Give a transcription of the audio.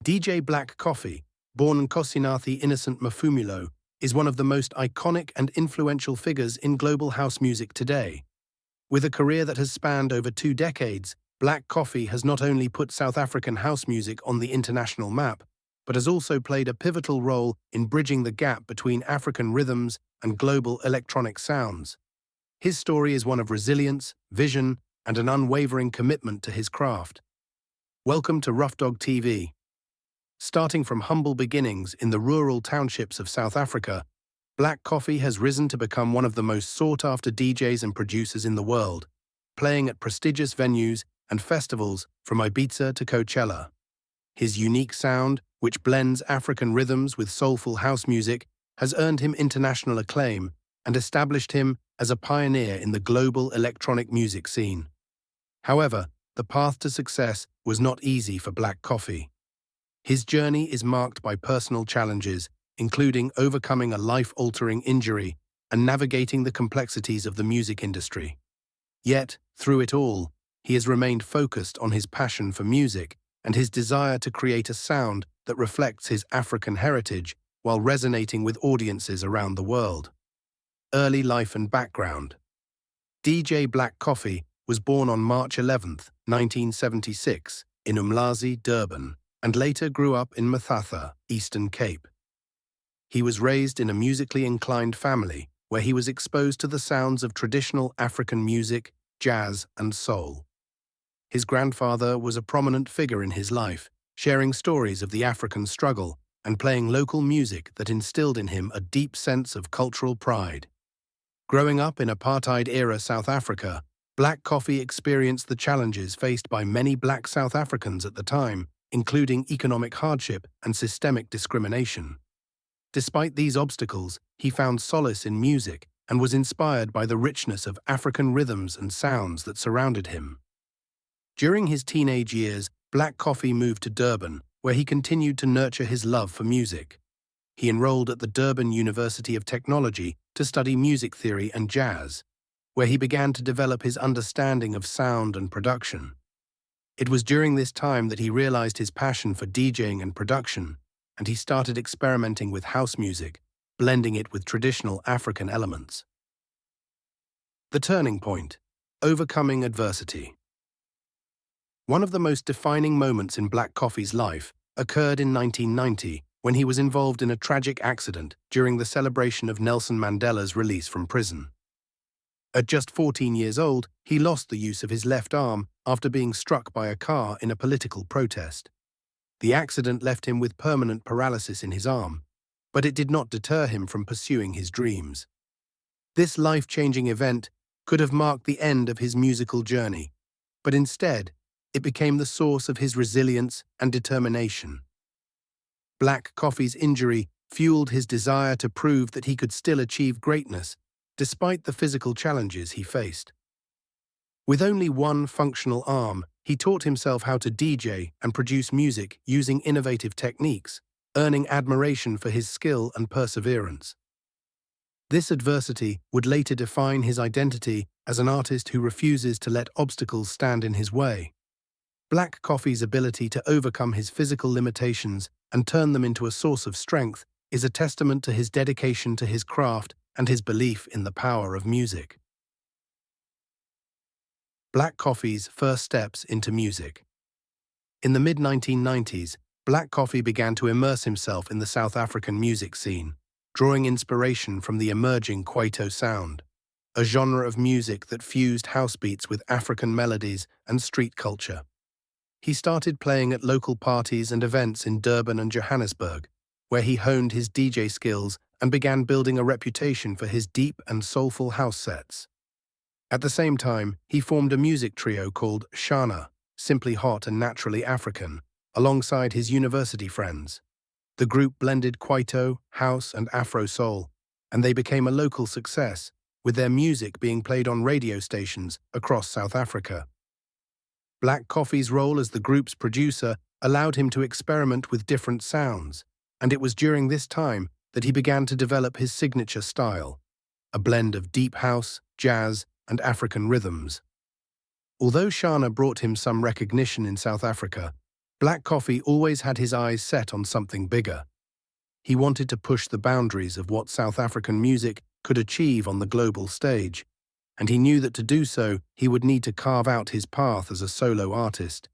DJ Black Coffee, born Nkosinathi Innocent Maphumulo, is one of the most iconic and influential figures in global house music today. With a career that has spanned over 2 decades, Black Coffee has not only put South African house music on the international map, but has also played a pivotal role in bridging the gap between African rhythms and global electronic sounds. His story is one of resilience, vision, and an unwavering commitment to his craft. Welcome to Ruffdog TV. Starting from humble beginnings in the rural townships of South Africa, Black Coffee has risen to become one of the most sought-after DJs and producers in the world, playing at prestigious venues and festivals from Ibiza to Coachella. His unique sound, which blends African rhythms with soulful house music, has earned him international acclaim and established him as a pioneer in the global electronic music scene. However, the path to success was not easy for Black Coffee. His journey is marked by personal challenges, including overcoming a life-altering injury and navigating the complexities of the music industry. Yet, through it all, he has remained focused on his passion for music and his desire to create a sound that reflects his African heritage while resonating with audiences around the world. Early life and background. DJ Black Coffee was born on March 11, 1976, in Umlazi, Durban, and later grew up in Mathatha, Eastern Cape. He was raised in a musically inclined family where he was exposed to the sounds of traditional African music, jazz, and soul. His grandfather was a prominent figure in his life, sharing stories of the African struggle and playing local music that instilled in him a deep sense of cultural pride. Growing up in apartheid-era South Africa, Black Coffee experienced the challenges faced by many Black South Africans at the time, including economic hardship and systemic discrimination. Despite these obstacles, he found solace in music and was inspired by the richness of African rhythms and sounds that surrounded him. During his teenage years, Black Coffee moved to Durban, where he continued to nurture his love for music. He enrolled at the Durban University of Technology to study music theory and jazz, where he began to develop his understanding of sound and production. It was during this time that he realized his passion for DJing and production, and he started experimenting with house music, blending it with traditional African elements. The turning point: overcoming adversity. One of the most defining moments in Black Coffee's life occurred in 1990 when he was involved in a tragic accident during the celebration of Nelson Mandela's release from prison. At just 14 years old, he lost the use of his left arm after being struck by a car in a political protest. The accident left him with permanent paralysis in his arm, but it did not deter him from pursuing his dreams. This life-changing event could have marked the end of his musical journey, but instead, it became the source of his resilience and determination. Black Coffee's injury fueled his desire to prove that he could still achieve greatness, despite the physical challenges he faced. With only one functional arm, he taught himself how to DJ and produce music using innovative techniques, earning admiration for his skill and perseverance. This adversity would later define his identity as an artist who refuses to let obstacles stand in his way. Black Coffee's ability to overcome his physical limitations and turn them into a source of strength is a testament to his dedication to his craft and his belief in the power of music. Black Coffee's first steps into music. In the mid-1990s, Black Coffee began to immerse himself in the South African music scene, drawing inspiration from the emerging Kwaito sound, a genre of music that fused house beats with African melodies and street culture. He started playing at local parties and events in Durban and Johannesburg, where he honed his DJ skills and began building a reputation for his deep and soulful house sets. At the same time, he formed a music trio called Shana, simply hot and naturally African, alongside his university friends. The group blended Kwaito, house, and Afro soul, and they became a local success, with their music being played on radio stations across South Africa. Black Coffee's role as the group's producer allowed him to experiment with different sounds, and it was during this time that he began to develop his signature style, a blend of deep house, jazz, and African rhythms. Although Shana brought him some recognition in South Africa, Black Coffee always had his eyes set on something bigger. He wanted to push the boundaries of what South African music could achieve on the global stage, and he knew that to do so, he would need to carve out his path as a solo artist.